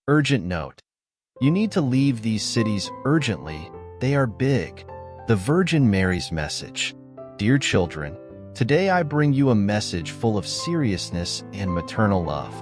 Urgent note. You need to leave these cities urgently. They are big. The Virgin Mary's message. Dear children, today I bring you a message full of seriousness and maternal love.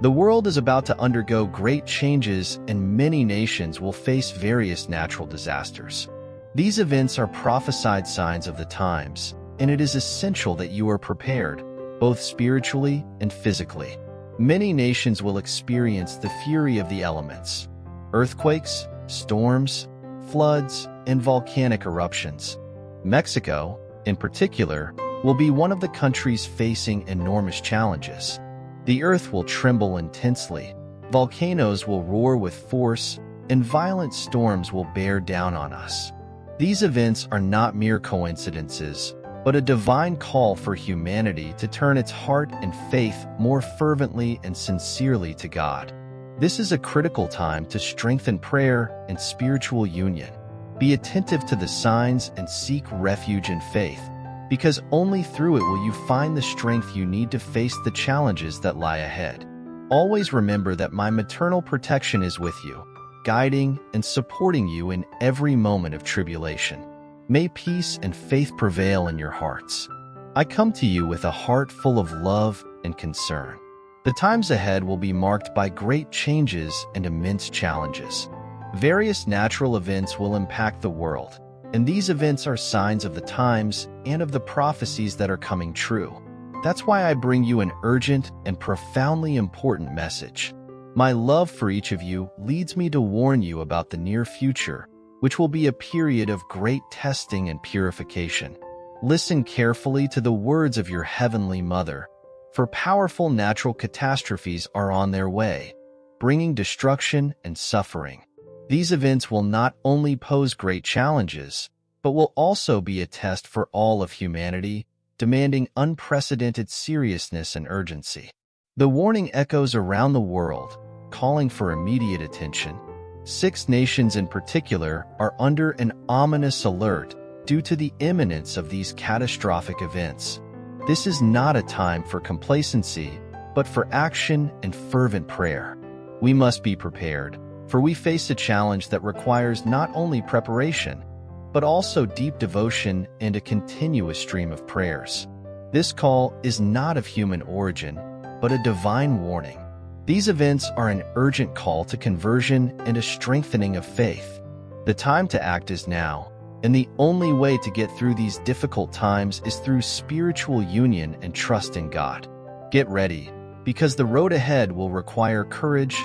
The world is about to undergo great changes and many nations will face various natural disasters. These events are prophesied signs of the times, and it is essential that you are prepared, both spiritually and physically. Many nations will experience the fury of the elements: earthquakes, storms, floods, and volcanic eruptions. Mexico, in particular, will be one of the countries facing enormous challenges. The earth will tremble intensely, volcanoes will roar with force, and violent storms will bear down on us. These events are not mere coincidences, but a divine call for humanity to turn its heart and faith more fervently and sincerely to God. This is a critical time to strengthen prayer and spiritual union. Be attentive to the signs and seek refuge in faith, because only through it will you find the strength you need to face the challenges that lie ahead. Always remember that my maternal protection is with you, guiding and supporting you in every moment of tribulation. May peace and faith prevail in your hearts. I come to you with a heart full of love and concern. The times ahead will be marked by great changes and immense challenges. Various natural events will impact the world, and these events are signs of the times and of the prophecies that are coming true. That's why I bring you an urgent and profoundly important message. My love for each of you leads me to warn you about the near future, which will be a period of great testing and purification. Listen carefully to the words of your Heavenly Mother, for powerful natural catastrophes are on their way, bringing destruction and suffering. These events will not only pose great challenges, but will also be a test for all of humanity, demanding unprecedented seriousness and urgency. The warning echoes around the world, calling for immediate attention. 6 nations in particular are under an ominous alert due to the imminence of these catastrophic events. This is not a time for complacency, but for action and fervent prayer. We must be prepared, for we face a challenge that requires not only preparation, but also deep devotion and a continuous stream of prayers. This call is not of human origin, but a divine warning. These events are an urgent call to conversion and a strengthening of faith. The time to act is now, and the only way to get through these difficult times is through spiritual union and trust in God. Get ready, because the road ahead will require courage,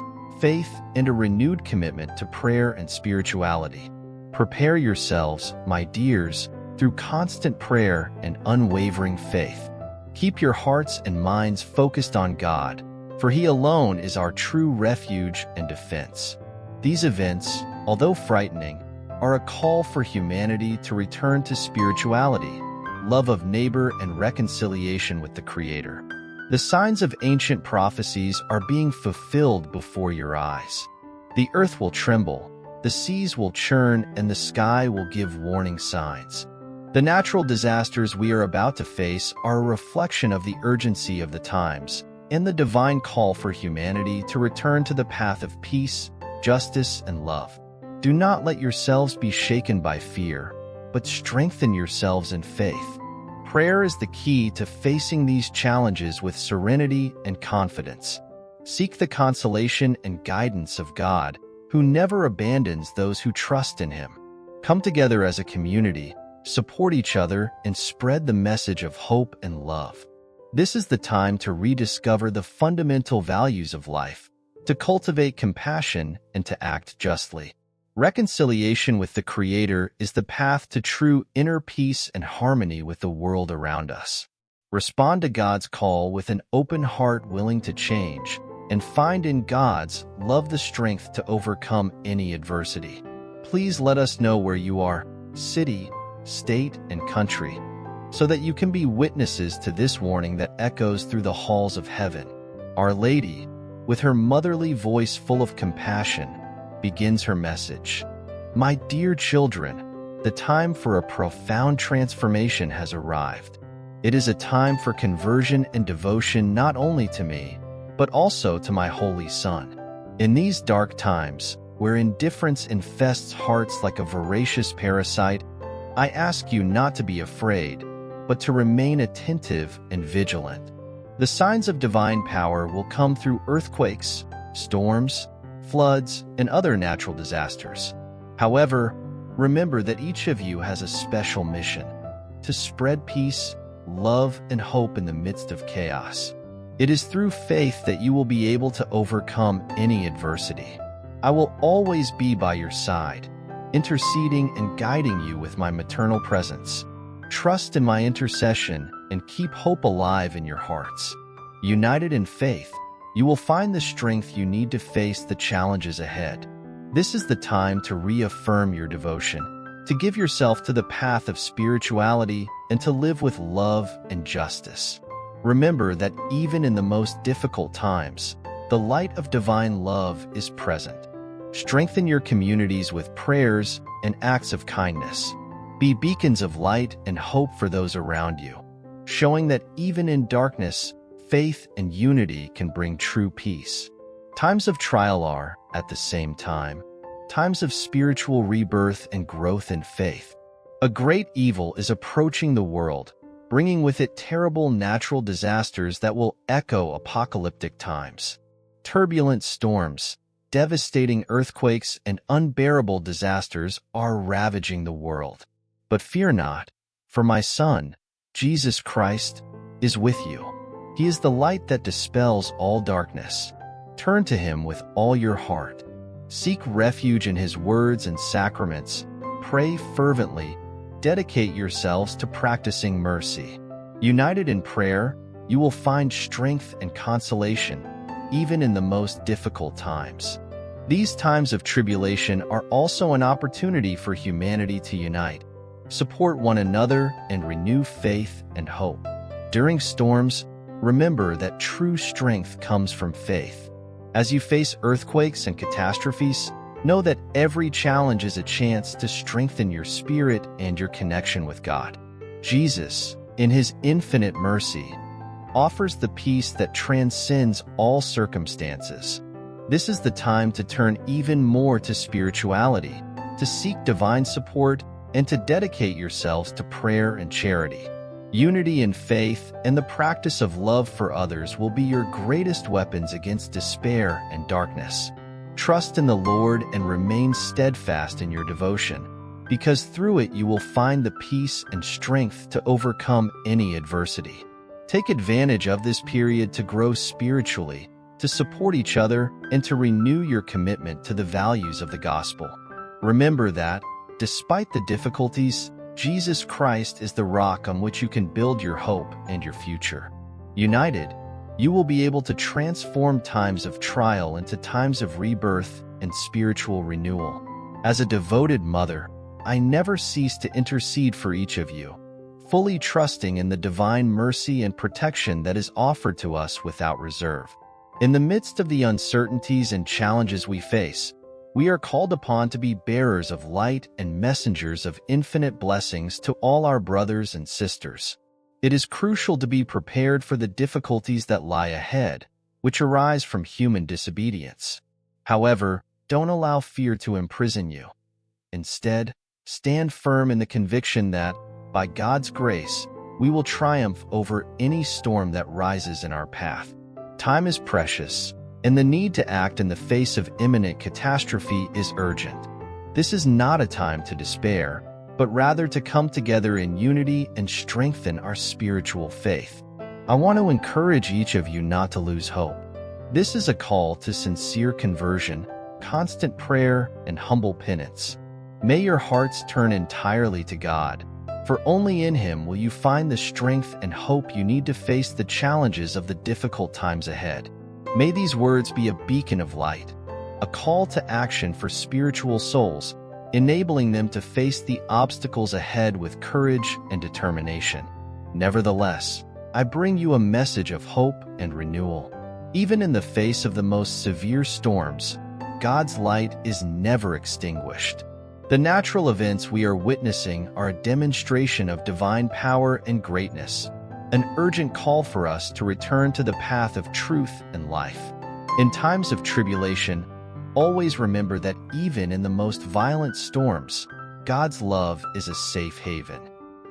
faith, and a renewed commitment to prayer and spirituality. Prepare yourselves, my dears, through constant prayer and unwavering faith. Keep your hearts and minds focused on God, for He alone is our true refuge and defense. These events, although frightening, are a call for humanity to return to spirituality, love of neighbor, and reconciliation with the Creator. The signs of ancient prophecies are being fulfilled before your eyes. The earth will tremble, the seas will churn, and the sky will give warning signs. The natural disasters we are about to face are a reflection of the urgency of the times and the divine call for humanity to return to the path of peace, justice, and love. Do not let yourselves be shaken by fear, but strengthen yourselves in faith. Prayer is the key to facing these challenges with serenity and confidence. Seek the consolation and guidance of God, who never abandons those who trust in Him. Come together as a community, support each other, and spread the message of hope and love. This is the time to rediscover the fundamental values of life, to cultivate compassion, and to act justly. Reconciliation with the Creator is the path to true inner peace and harmony with the world around us. Respond to God's call with an open heart willing to change, and find in God's love the strength to overcome any adversity. Please let us know where you are, city, state, and country, so that you can be witnesses to this warning that echoes through the halls of heaven. Our Lady, with her motherly voice full of compassion, begins her message. My dear children, the time for a profound transformation has arrived. It is a time for conversion and devotion not only to me, but also to my Holy Son. In these dark times, where indifference infests hearts like a voracious parasite, I ask you not to be afraid, but to remain attentive and vigilant. The signs of divine power will come through earthquakes, storms, floods, and other natural disasters. However, remember that each of you has a special mission: to spread peace, love, and hope in the midst of chaos. It is through faith that you will be able to overcome any adversity. I will always be by your side, interceding and guiding you with my maternal presence. Trust in my intercession and keep hope alive in your hearts. United in faith, you will find the strength you need to face the challenges ahead. This is the time to reaffirm your devotion, to give yourself to the path of spirituality, and to live with love and justice. Remember that even in the most difficult times, the light of divine love is present. Strengthen your communities with prayers and acts of kindness. Be beacons of light and hope for those around you, showing that even in darkness, faith and unity can bring true peace. Times of trial are, at the same time, times of spiritual rebirth and growth in faith. A great evil is approaching the world, bringing with it terrible natural disasters that will echo apocalyptic times. Turbulent storms, devastating earthquakes, and unbearable disasters are ravaging the world. But fear not, for my Son, Jesus Christ, is with you. He is the light that dispels all darkness. Turn to him with all your heart. Seek refuge in his words and sacraments. Pray fervently. Dedicate yourselves to practicing mercy. United in prayer, you will find strength and consolation, even in the most difficult times. These times of tribulation are also an opportunity for humanity to unite, support one another, and renew faith and hope. During storms, remember that true strength comes from faith. As you face earthquakes and catastrophes, know that every challenge is a chance to strengthen your spirit and your connection with God. Jesus, in his infinite mercy, offers the peace that transcends all circumstances. This is the time to turn even more to spirituality, to seek divine support, and to dedicate yourselves to prayer and charity. Unity in faith and the practice of love for others will be your greatest weapons against despair and darkness. Trust in the Lord and remain steadfast in your devotion, because through it you will find the peace and strength to overcome any adversity. Take advantage of this period to grow spiritually, to support each other, and to renew your commitment to the values of the gospel. Remember that, despite the difficulties, Jesus Christ is the rock on which you can build your hope and your future. United, you will be able to transform times of trial into times of rebirth and spiritual renewal. As a devoted mother, I never cease to intercede for each of you, fully trusting in the divine mercy and protection that is offered to us without reserve. In the midst of the uncertainties and challenges we face, we are called upon to be bearers of light and messengers of infinite blessings to all our brothers and sisters. It is crucial to be prepared for the difficulties that lie ahead, which arise from human disobedience. However, don't allow fear to imprison you. Instead, stand firm in the conviction that, by God's grace, we will triumph over any storm that rises in our path. Time is precious, and the need to act in the face of imminent catastrophe is urgent. This is not a time to despair, but rather to come together in unity and strengthen our spiritual faith. I want to encourage each of you not to lose hope. This is a call to sincere conversion, constant prayer, and humble penance. May your hearts turn entirely to God, for only in Him will you find the strength and hope you need to face the challenges of the difficult times ahead. May these words be a beacon of light, a call to action for spiritual souls, enabling them to face the obstacles ahead with courage and determination. Nevertheless, I bring you a message of hope and renewal. Even in the face of the most severe storms, God's light is never extinguished. The natural events we are witnessing are a demonstration of divine power and greatness, an urgent call for us to return to the path of truth and life. In times of tribulation, always remember that even in the most violent storms, God's love is a safe haven.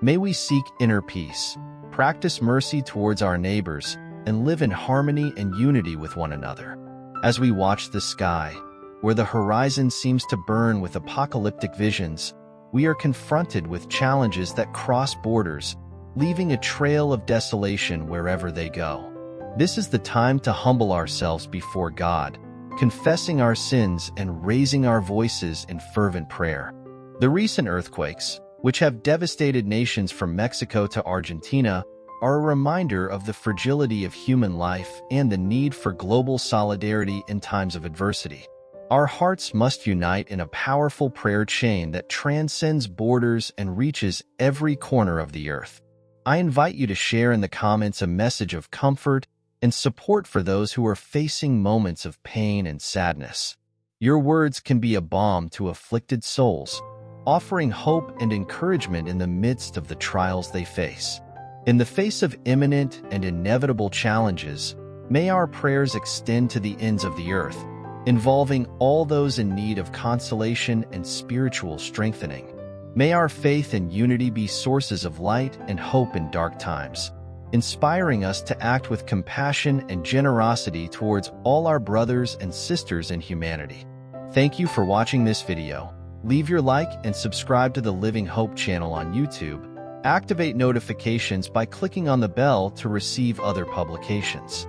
May we seek inner peace, practice mercy towards our neighbors, and live in harmony and unity with one another. As we watch the sky, where the horizon seems to burn with apocalyptic visions, we are confronted with challenges that cross borders, leaving a trail of desolation wherever they go. This is the time to humble ourselves before God, confessing our sins and raising our voices in fervent prayer. The recent earthquakes, which have devastated nations from Mexico to Argentina, are a reminder of the fragility of human life and the need for global solidarity in times of adversity. Our hearts must unite in a powerful prayer chain that transcends borders and reaches every corner of the earth. I invite you to share in the comments a message of comfort and support for those who are facing moments of pain and sadness. Your words can be a balm to afflicted souls, offering hope and encouragement in the midst of the trials they face. In the face of imminent and inevitable challenges, may our prayers extend to the ends of the earth, involving all those in need of consolation and spiritual strengthening. May our faith and unity be sources of light and hope in dark times, inspiring us to act with compassion and generosity towards all our brothers and sisters in humanity. Thank you for watching this video. Leave your like and subscribe to the Living Hope channel on YouTube. Activate notifications by clicking on the bell to receive other publications.